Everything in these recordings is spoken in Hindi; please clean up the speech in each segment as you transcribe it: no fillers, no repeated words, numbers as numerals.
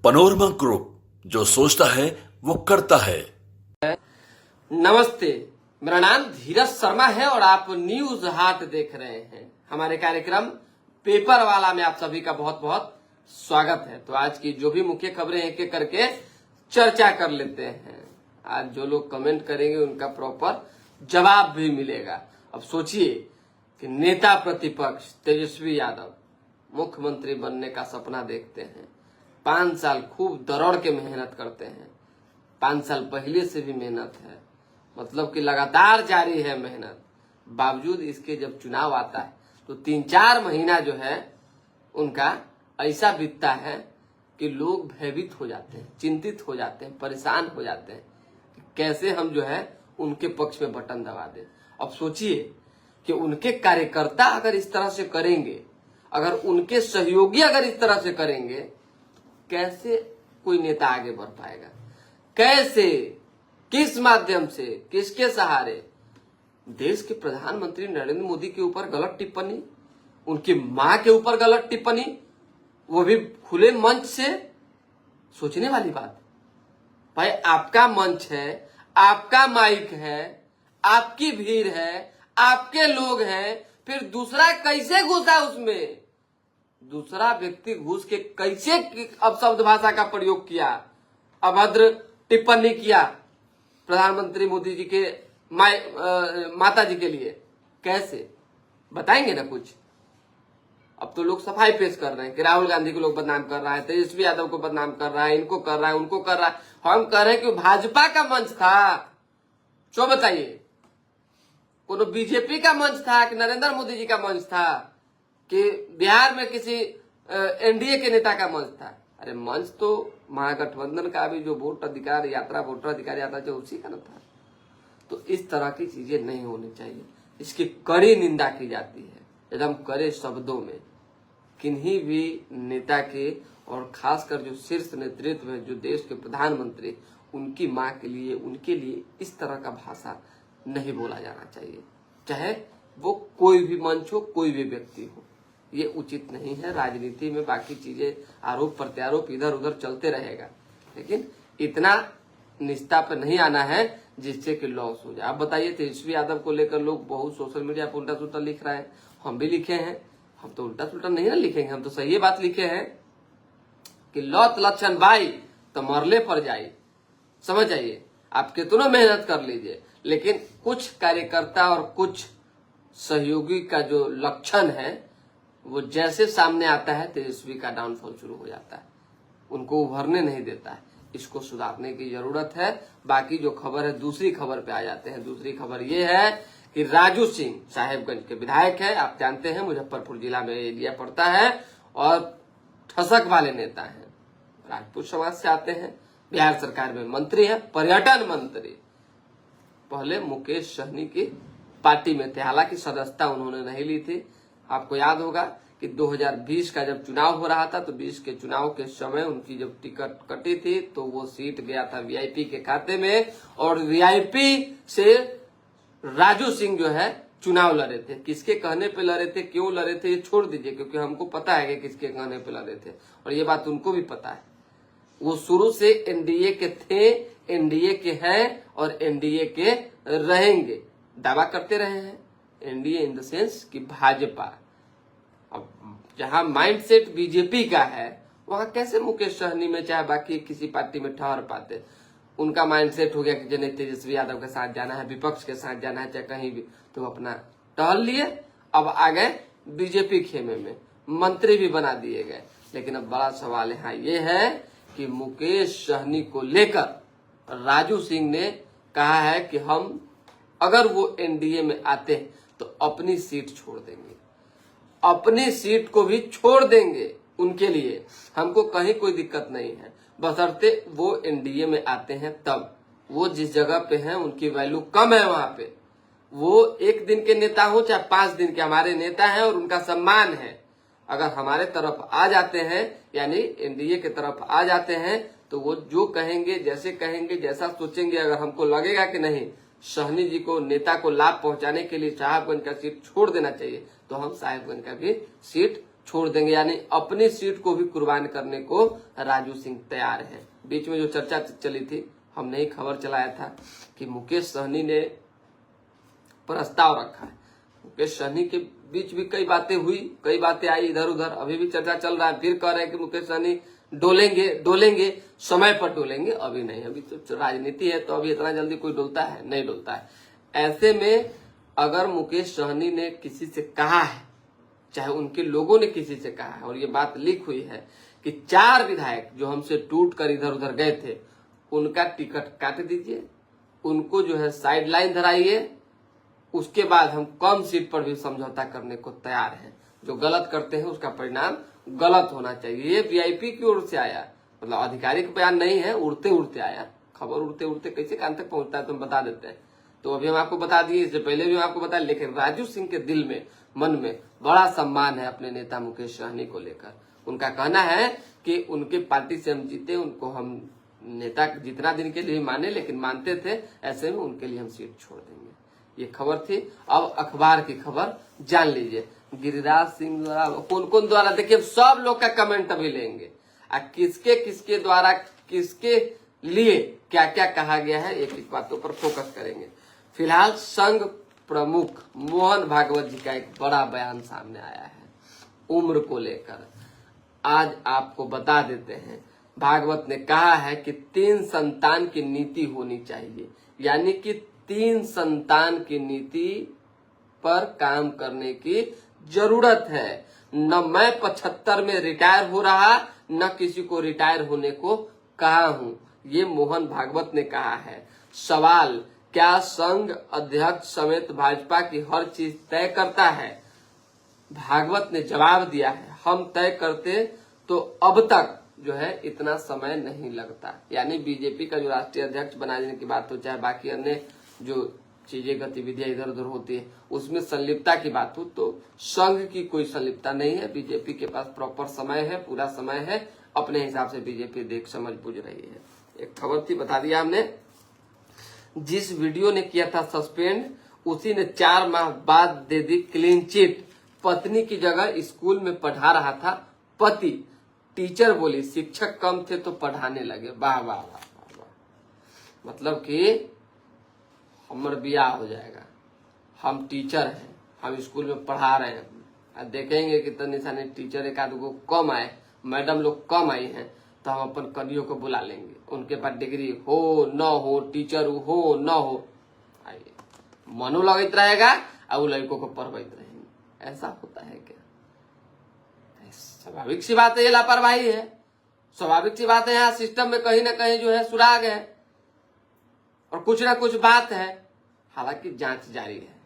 पनोरमा ग्रुप, जो सोचता है वो करता है। नमस्ते, मेरा नाम धीरज शर्मा है और आप न्यूज हाट देख रहे हैं। हमारे कार्यक्रम पेपर वाला में आप सभी का बहुत बहुत स्वागत है। तो आज की जो भी मुख्य खबरें एक एक करके चर्चा कर लेते हैं। आज जो लोग कमेंट करेंगे उनका प्रॉपर जवाब भी मिलेगा। अब सोचिए कि नेता प्रतिपक्ष तेजस्वी यादव मुख्यमंत्री बनने का सपना देखते हैं। 5 साल खूब दरड़ के मेहनत करते हैं। 5 साल पहले से भी मेहनत है, मतलब कि लगातार जारी है मेहनत। बावजूद इसके जब चुनाव आता है तो 3-4 महीना जो है उनका ऐसा बीतता है कि लोग भयभीत हो जाते हैं, चिंतित हो जाते हैं, परेशान हो जाते हैं कि कैसे हम जो है उनके पक्ष में बटन दबा दें। अब सोचिए कि उनके कार्यकर्ता अगर इस तरह से करेंगे, अगर उनके सहयोगी अगर इस तरह से करेंगे, कैसे कोई नेता आगे बढ़ पाएगा? कैसे, किस माध्यम से, किसके सहारे? देश के प्रधानमंत्री नरेंद्र मोदी के ऊपर गलत टिप्पणी, उनकी मां के ऊपर गलत टिप्पणी, वो भी खुले मंच से, सोचने वाली बात। भाई आपका मंच है, आपका माइक है, आपकी भीड़ है, आपके लोग हैं, फिर दूसरा कैसे घुसा उसमें? दूसरा व्यक्ति घुस के कैसे अपशब्द भाषा का प्रयोग किया, अभद्र टिप्पणी किया प्रधानमंत्री मोदी जी के माता जी के लिए? कैसे बताएंगे ना कुछ? अब तो लोग सफाई पेश कर रहे हैं कि राहुल गांधी को लोग बदनाम कर रहा है, तेजस्वी यादव को बदनाम कर रहा है, इनको कर रहा है, उनको कर रहा है। हम कह रहे हैं कि भाजपा का मंच था, जो बताइए, कोनो बीजेपी का मंच था कि नरेंद्र मोदी जी का मंच था कि बिहार में किसी एनडीए के नेता का मंच था? अरे मंच तो महागठबंधन का भी जो वोटर अधिकार यात्रा जो उसी का न था। तो इस तरह की चीजें नहीं होनी चाहिए। इसकी कड़ी निंदा की जाती है, एकदम कड़े शब्दों में। किन्हीं भी नेता के, और खासकर जो शीर्ष नेतृत्व है, जो देश के प्रधानमंत्री, उनकी मां के लिए, उनके लिए इस तरह का भाषा नहीं बोला जाना चाहिए, चाहे वो कोई भी मंच हो, कोई भी व्यक्ति हो। ये उचित नहीं है। राजनीति में बाकी चीजें, आरोप प्रत्यारोप इधर उधर चलते रहेगा, लेकिन इतना निष्ठा पर नहीं आना है जिससे कि लॉस हो जाए। आप बताइए, तेजस्वी यादव को लेकर लोग बहुत सोशल मीडिया पर उल्टा सुल्टा लिख रहे हैं। हम भी लिखे हैं, हम तो उल्टा सुल्टा नहीं ना लिखेंगे, हम तो सही बात लिखे हैं कि लौत लक्षण बाई तो मरले पर जाई। समझ जाइए, आप कितना मेहनत कर लीजिए, लेकिन कुछ कार्यकर्ता और कुछ सहयोगी का जो लक्षण है वो जैसे सामने आता है, तेजस्वी का डाउनफॉल शुरू हो जाता है, उनको उभरने नहीं देता है। इसको सुधारने की जरूरत है। बाकी जो खबर है, दूसरी खबर पे आ जाते हैं। दूसरी खबर ये है कि राजू सिंह साहेबगंज के विधायक है, आप जानते हैं, मुजफ्फरपुर जिला में एरिया पड़ता है, और ठसक वाले नेता हैं, राजपूत समाज से आते हैं, बिहार सरकार में मंत्री है, पर्यटन मंत्री। पहले मुकेश सहनी की पार्टी में थे, हालांकि सदस्यता उन्होंने नहीं ली थी। आपको याद होगा कि 2020 का जब चुनाव हो रहा था, तो 20 के चुनाव के समय उनकी जब टिकट कटी थी तो वो सीट गया था वीआईपी के खाते में, और वीआईपी से राजू सिंह जो है चुनाव लड़े थे। किसके कहने पे लड़े थे, क्यों लड़े थे, ये छोड़ दीजिए, क्योंकि हमको पता है कि किसके कहने पे लड़े थे, और ये बात उनको भी पता है। वो शुरू से एनडीए के थे, एनडीए के हैं और एनडीए के रहेंगे, दावा करते रहे हैं। एनडीए इन द सेंस कि भाजपा। अब जहां माइंडसेट बीजेपी का है, वहां कैसे मुकेश सहनी में चाहे बाकी किसी पार्टी में ठहर पाते? उनका माइंडसेट हो गया कि जिन्हें तेजस्वी यादव के साथ जाना है, विपक्ष के साथ जाना है, चाहे कहीं भी, तो अपना टहल लिए। अब आ गए बीजेपी खेमे में, मंत्री भी बना दिए गए। लेकिन अब बड़ा सवाल यहाँ ये है कि मुकेश सहनी को लेकर राजू सिंह ने कहा है कि हम अगर वो एनडीए में आते हैं तो अपनी सीट छोड़ देंगे, अपनी सीट को भी छोड़ देंगे उनके लिए। हमको कहीं कोई दिक्कत नहीं है, बशर्ते वो एनडीए में आते हैं तब। वो जिस जगह पे हैं उनकी वैल्यू कम है वहां पे। वो 1 दिन के नेता हो चाहे 5 दिन के, हमारे नेता हैं और उनका सम्मान है। अगर हमारे तरफ आ जाते हैं, यानी एनडीए की तरफ आ जाते हैं, तो वो जो कहेंगे, जैसे कहेंगे, जैसा सोचेंगे, अगर हमको लगेगा कि नहीं सहनी जी को, नेता को लाभ पहुंचाने के लिए साहेबगंज का सीट छोड़ देना चाहिए, तो हम साहेबगंज का भी सीट छोड़ देंगे, यानी अपनी सीट को भी कुर्बान करने को राजू सिंह तैयार है। बीच में जो चर्चा चली थी, हमने ही खबर चलाया था कि मुकेश सहनी ने प्रस्ताव रखा है। मुकेश सहनी के बीच भी कई बातें हुई, कई बातें आई इधर उधर, अभी भी चर्चा चल रहा है। फिर कह रहे हैं कि मुकेश सहनी डोलेंगे समय पर डोलेंगे, अभी नहीं। अभी तो राजनीति है, तो अभी इतना जल्दी कोई डोलता है? नहीं डोलता है। ऐसे में अगर मुकेश सहनी ने किसी से कहा है, चाहे उनके लोगों ने किसी से कहा है, और ये बात लीक हुई है कि 4 विधायक जो हमसे टूट कर इधर उधर गए थे, उनका टिकट काट दीजिए, उनको जो है साइडलाइन धराइए, उसके बाद हम कम सीट पर भी समझौता करने को तैयार हैं। जो गलत करते हैं उसका परिणाम गलत होना चाहिए। ये वीआईपी की ओर से आया, मतलब आधिकारिक बयान नहीं है, उड़ते उड़ते आया। खबर उड़ते उड़ते कैसे कान तक पहुंचता है तो हम बता देते हैं। तो अभी हम आपको बता दिए, इससे पहले भी हम आपको बताया। लेकिन राजू सिंह के दिल में, मन में बड़ा सम्मान है अपने नेता मुकेश सहनी को लेकर। उनका कहना है कि उनके पार्टी से हम जीते, उनको हम नेता जितना दिन के लिए माने, लेकिन मानते थे, ऐसे में उनके लिए हम सीट छोड़ देंगे। ये खबर थी। अब अखबार की खबर जान लीजिए। गिरिराज सिंह द्वारा, कौन कौन द्वारा, देखिए सब लोग का कमेंट अभी लेंगे, किसके किसके द्वारा किसके लिए क्या क्या कहा गया है, एक एक बातों पर फोकस करेंगे। फिलहाल संघ प्रमुख मोहन भागवत जी का एक बड़ा बयान सामने आया है उम्र को लेकर। आज आपको बता देते हैं, भागवत ने कहा है कि 3 संतान की नीति होनी चाहिए, यानी कि 3 संतान की नीति पर काम करने की जरूरत है। न मैं 75 में रिटायर हो रहा, न किसी को रिटायर होने को कहा हूं, ये मोहन भागवत ने कहा है। सवाल, क्या संघ अध्यक्ष समेत भाजपा की हर चीज तय करता है? भागवत ने जवाब दिया है, हम तय करते तो अब तक जो है इतना समय नहीं लगता। यानी बीजेपी का जो राष्ट्रीय अध्यक्ष बनाने की बात हो, चाहे बाकी अन्य जो चीजें गतिविधियां इधर उधर होती है, उसमें संलिप्तता की बात हो, तो संघ की कोई संलिप्तता नहीं है। बीजेपी के पास प्रॉपर समय है, पूरा समय है, अपने हिसाब से बीजेपी देख समझ बुझ रही है। एक खबर थी, बता दिया हमने। जिस वीडियो ने किया था सस्पेंड, उसी ने 4 माह बाद दे दी क्लीन चिट। पत्नी की जगह स्कूल में पढ़ा रहा था पति। टीचर बोली शिक्षक कम थे तो पढ़ाने लगे। वाह वाह वाह वाह। मतलब कि हमर बियाह हो जाएगा, हम टीचर हैं, हम स्कूल में पढ़ा रहे हैं, देखेंगे कि तनी साने टीचर एक आध गो कम आए, मैडम लोग कम आई हैं, तो हम अपन कनियों को बुला लेंगे, उनके पास डिग्री हो न हो, टीचर हो न हो, आइए मनो लगत रहेगा और वो लड़कों को पढ़बैत रहेंगे। ऐसा होता है क्या? स्वाभाविक सी बात है, ये लापरवाही है। स्वाभाविक सी बात है, यहाँ सिस्टम में कहीं ना कहीं जो है सुराग है और कुछ ना कुछ बात है। हालांकि जांच जारी है।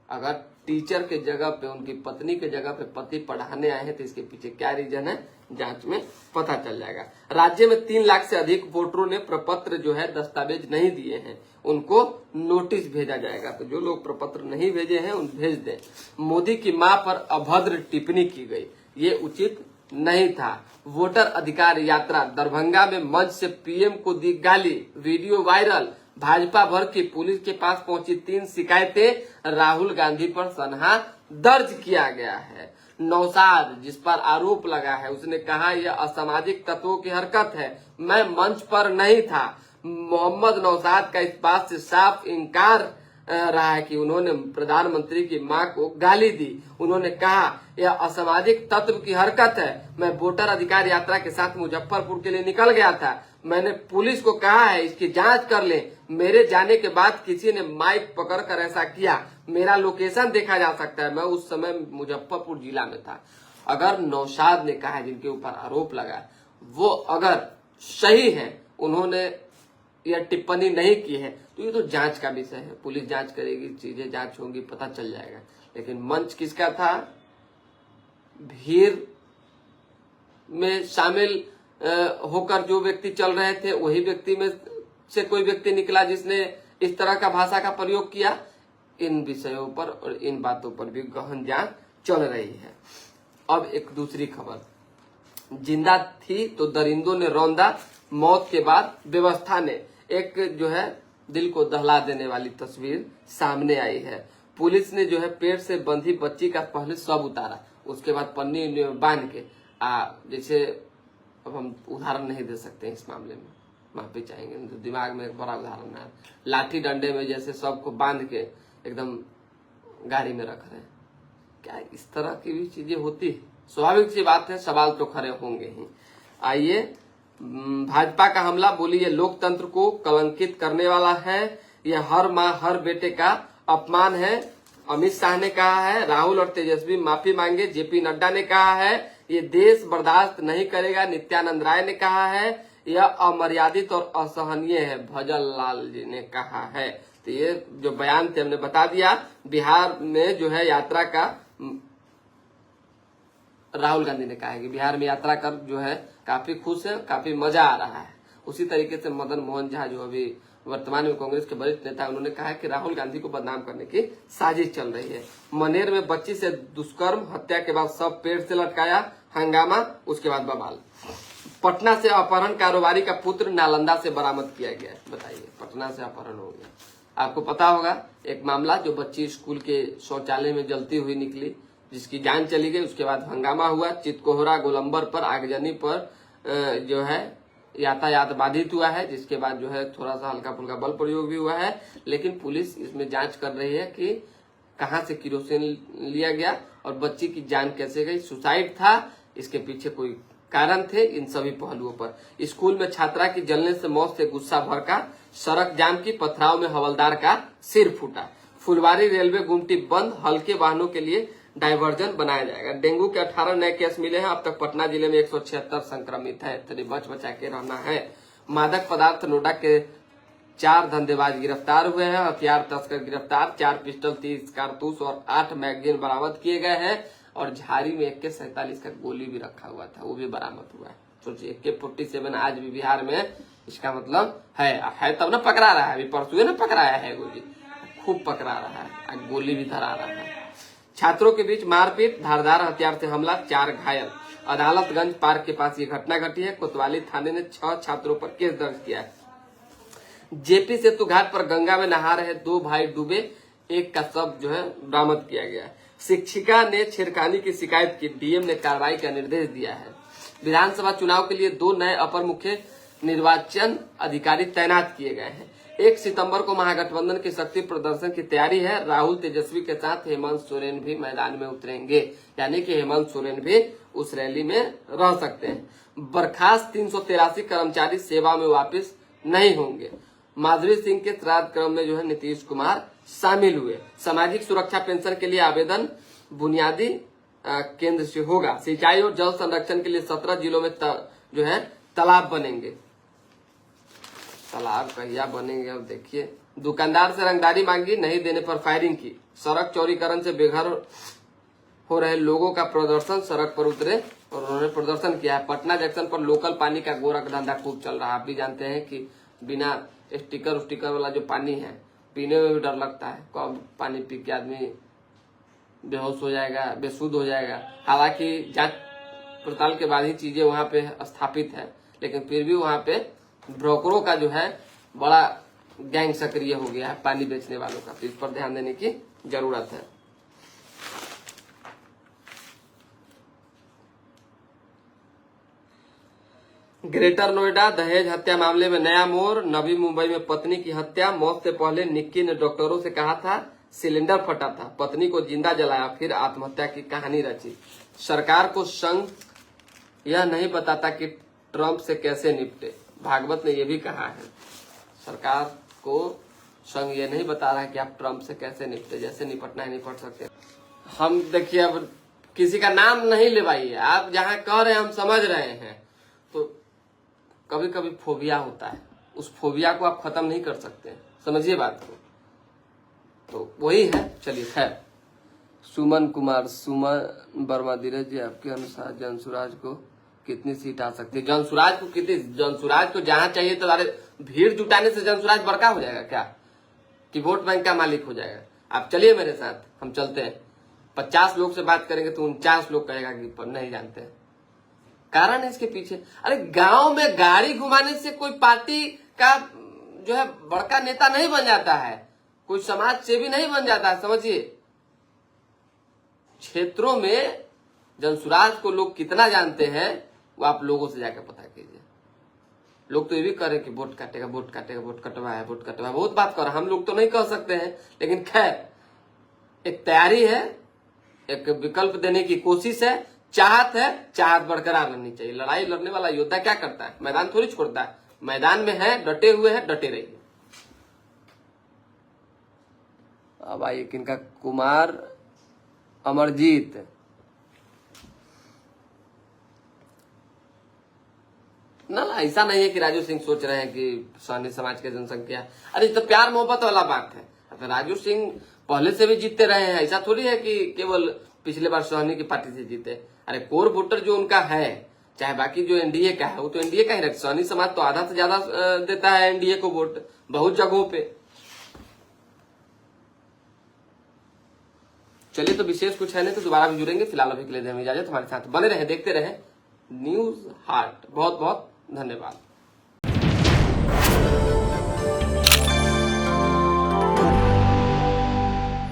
अगर टीचर के जगह पे, उनकी पत्नी के जगह पे पति पढ़ाने आए हैं, तो इसके पीछे क्या रीजन है, जांच में पता चल जाएगा। राज्य में 3 लाख से अधिक वोटरों ने प्रपत्र जो है दस्तावेज नहीं दिए हैं, उनको नोटिस भेजा जाएगा। तो जो लोग प्रपत्र नहीं भेजे हैं उन भेज दें। मोदी की मां पर अभद्र टिप्पणी की गई, ये उचित नहीं था। वोटर अधिकार यात्रा, दरभंगा में मंच से पीएम को दी गाली, वीडियो वायरल। भाजपा भर की पुलिस के पास पहुंची 3 शिकायतें, राहुल गांधी पर सनहा दर्ज किया गया है। नौशाद, जिस पर आरोप लगा है, उसने कहा यह असामाजिक तत्वों की हरकत है, मैं मंच पर नहीं था। मोहम्मद नौशाद का इस बात से साफ इनकार रहा है कि उन्होंने प्रधानमंत्री की मां को गाली दी। उन्होंने कहा यह असामाजिक तत्व की हरकत है, मैं वोटर अधिकार यात्रा के साथ मुजफ्फरपुर के लिए निकल गया था, मैंने पुलिस को कहा है इसकी जांच कर ले, मेरे जाने के बाद किसी ने माइक पकड़कर ऐसा किया, मेरा लोकेशन देखा जा सकता है, मैं उस समय मुजफ्फरपुर जिला में था। अगर नौशाद ने कहा है, जिनके ऊपर आरोप लगा, वो अगर सही है, उन्होंने यह टिप्पणी नहीं की है, तो ये तो जांच का विषय है, पुलिस जांच करेगी, चीजें जांच होंगी, पता चल जाएगा। लेकिन मंच किसका था? भीड़ में शामिल होकर जो व्यक्ति चल रहे थे, वही व्यक्ति में से कोई व्यक्ति निकला जिसने इस तरह का भाषा का प्रयोग किया। इन विषयों पर और इन बातों पर भी गहन जांच चल रही है। अब एक दूसरी खबर, जिंदा थी तो दरिंदों ने रौंदा, मौत के बाद व्यवस्था ने, एक जो है दिल को दहला देने वाली तस्वीर सामने आई है। पुलिस ने जो है पेट से बंधी बच्ची का पहले शव उतारा, उसके बाद पन्नी बांध के जैसे, अब हम उदाहरण नहीं दे सकते इस मामले में, माफी चाहेंगे, तो दिमाग में एक बड़ा उदाहरण है, लाठी डंडे में जैसे सबको बांध के एकदम गाड़ी में रख रहे हैं। क्या इस तरह की भी चीजें होती है? स्वाभाविक सी बात है, सवाल तो खड़े होंगे ही। आइए, भाजपा का हमला, बोली ये लोकतंत्र को कलंकित करने वाला है, ये हर माँ हर बेटे का अपमान है। अमित शाह ने कहा है, राहुल और तेजस्वी माफी मांगे। जेपी नड्डा ने कहा है, ये देश बर्दाश्त नहीं करेगा। नित्यानंद राय ने कहा है, यह अमर्यादित और असहनीय है। भजन लाल जी ने कहा है। तो ये जो बयान थे हमने बता दिया। बिहार में जो है यात्रा का, राहुल गांधी ने कहा है कि बिहार में यात्रा कर जो है काफी खुश है, काफी मजा आ रहा है। उसी तरीके से मदन मोहन झा जो अभी वर्तमान में कांग्रेस के वरिष्ठ नेता, उन्होंने कहा है कि राहुल गांधी को बदनाम करने की साजिश चल रही है। मनेर में बच्ची से दुष्कर्म, हत्या के बाद सब पेड़ से लटकाया, हंगामा, उसके बाद बवाल। पटना से अपहरण कारोबारी का पुत्र नालंदा से बरामद किया गया। बताइए, पटना से अपहरण हो गया। आपको पता होगा एक मामला, जो बच्ची स्कूल के शौचालय में जलती हुई निकली, जिसकी जान चली गई। उसके बाद हंगामा हुआ, चितकोहरा गोलंबर पर आगजनी पर जो है यातायात बाधित हुआ है, जिसके बाद जो है थोड़ा सा हल्का फुल्का बल प्रयोग भी हुआ है। लेकिन पुलिस इसमें जांच कर रही है कि कहां से किरोसिन लिया गया और बच्ची की जान कैसे गई, सुसाइड था, इसके पीछे कोई कारण थे। इन सभी पहलुओं पर स्कूल में छात्रा की जलने से मौत से गुस्सा भड़का, सड़क जाम की, पथराव में हवलदार का सिर फूटा। फुलवारी रेलवे गुमटी बंद, हल्के वाहनों के लिए डायवर्जन बनाया जाएगा। डेंगू के 18 नए केस मिले हैं। अब तक पटना जिले में 176 संक्रमित है। तो बच बचा के रहना है। मादक पदार्थ नोएडा के 4 धंधेबाज गिरफ्तार हुए हैं। हथियार तस्कर गिरफ्तार, 4 पिस्टल, 30 कारतूस और 8 मैगजीन बरामद किए गए हैं। और झाड़ी में AK-47 का गोली भी रखा हुआ था, वो भी बरामद हुआ है। सोचिए, AK-47 आज भी बिहार में, इसका मतलब है तब ना पकड़ा रहा है। अभी परसों ना पकड़ाया है गोली, खूब पकड़ा रहा है, गोली भी धरा रहा है। छात्रों के बीच मारपीट, धारदार हथियार से हमला, 4 घायल। अदालतगंज पार्क के पास ये घटना घटी है। कोतवाली थाने ने 6 छात्रों पर केस दर्ज किया है। जेपी सेतु घाट पर गंगा में नहा रहे 2 भाई डूबे, एक का शव जो है बरामद किया गया है। शिक्षिका ने छेड़खानी की शिकायत की, डीएम ने कार्रवाई का निर्देश दिया है। विधानसभा चुनाव के लिए 2 नए अपर मुख्य निर्वाचन अधिकारी तैनात किए गए हैं। 1 सितंबर को महागठबंधन की शक्ति प्रदर्शन की तैयारी है। राहुल तेजस्वी के साथ हेमंत सोरेन भी मैदान में उतरेंगे, यानी कि हेमंत सोरेन भी उस रैली में रह सकते हैं। बर्खास्त 383 कर्मचारी सेवा में वापस नहीं होंगे। माधुरी सिंह के श्राद्ध क्रम में जो है नीतीश कुमार शामिल हुए। सामाजिक सुरक्षा पेंशन के लिए आवेदन बुनियादी केंद्र से होगा। सिंचाई और जल संरक्षण के लिए 17 जिलों में जो है तालाब बनेंगे। तालाब कहिया बनेंगे अब देखिए। दुकानदार से रंगदारी मांगी, नहीं देने पर फायरिंग की। सड़क चौड़ीकरण से बेघर हो रहे लोगों का प्रदर्शन, सड़क पर उतरे और उन्होंने प्रदर्शन किया है। पटना जंक्शन पर लोकल पानी का गोरख धंधा खूब चल रहा है। आप भी जानते हैं कि बिना स्टिकर वाला जो पानी है, पीने में भी डर लगता है, कब पानी पी के आदमी बेहोश हो जाएगा, बेसुध हो जाएगा। हालांकि जांच पड़ताल के बाद ही चीजें वहां पे स्थापित है, लेकिन फिर भी वहां पे ब्रोकरों का जो है बड़ा गैंग सक्रिय हो गया है, पानी बेचने वालों का। तो इस पर ध्यान देने की जरूरत है। ग्रेटर नोएडा दहेज हत्या मामले में नया मोड़। नवी मुंबई में पत्नी की हत्या। मौत से पहले निक्की ने डॉक्टरों से कहा था सिलेंडर फटा था, पत्नी को जिंदा जलाया, फिर आत्महत्या की कहानी रची। सरकार को संघ यह नहीं बताता कि ट्रंप से कैसे निपटे। भागवत ने यह भी कहा है, सरकार को संघ यह नहीं बता रहा है कि आप ट्रंप से कैसे निपटे, जैसे निपटना है निपट सकते। हम देखिए, अब किसी का नाम नहीं लेवाइए। आप जहां कह रहे हैं हम समझ रहे हैं, तो कभी कभी फोबिया होता है, उस फोबिया को आप खत्म नहीं कर सकते। समझिए बात को। तो वही है। चलिए खैर, सुमन वर्मा धीरज जी, आपके अनुसार जनसुराज को कितनी सीट आ सकती है? जनसुराज को जहां चाहिए तो सारे भीड़ जुटाने से जनसुराज बड़का हो जाएगा क्या, कि वोट बैंक का मालिक हो जाएगा? आप चलिए मेरे साथ, हम चलते हैं। 50 लोग से बात करेंगे तो 49 लोग कहेगा कि पर नहीं जानते हैं। कारण है इसके पीछे। अरे गांव में गाड़ी घुमाने से कोई पार्टी का जो है बड़का नेता नहीं बन जाता है, कोई समाज सेवी नहीं बन जाता है। समझिए, क्षेत्रों में जनसुराज को लोग कितना जानते हैं वो आप लोगों से जाकर पता कीजिए। लोग तो ये भी कह रहे हैं कि वोट काटेगा, वोट काटेगा, वोट कटवा है, वोट कटवा है, बहुत बात कर रहा है। हम लोग तो नहीं कह सकते हैं, लेकिन खैर एक तैयारी है, एक विकल्प देने की कोशिश है, चाहत है, चाहत बरकरार रहनी चाहिए। लड़ाई लड़ने वाला योद्धा क्या करता है, मैदान थोड़ी छोड़ता है। मैदान में है, डटे हुए हैं, डटे रहिए। अब आइए किनका, कुमार अमरजीत, ना ऐसा नहीं है कि राजू सिंह सोच रहे हैं कि सोनी समाज की जनसंख्या, अरे तो प्यार मोहब्बत वाला बात है। तो राजू सिंह पहले से भी जीतते रहे हैं, ऐसा थोड़ी है कि केवल पिछले बार सोनी की पार्टी से जीते। अरे कोर वोटर जो उनका है, चाहे बाकी जो एनडीए का है वो तो एनडीए का ही रखे। सोनी समाज तो आधा से ज्यादा देता है एनडीए को वोट बहुत जगहों पे। चलिए तो विशेष कुछ है नहीं तो दोबारा भी जुड़ेंगे। फिलहाल अभी के लिए दें इजाजत, हमारे साथ बने रहे, देखते रहे न्यूज हार्ट। बहुत बहुत धन्यवाद।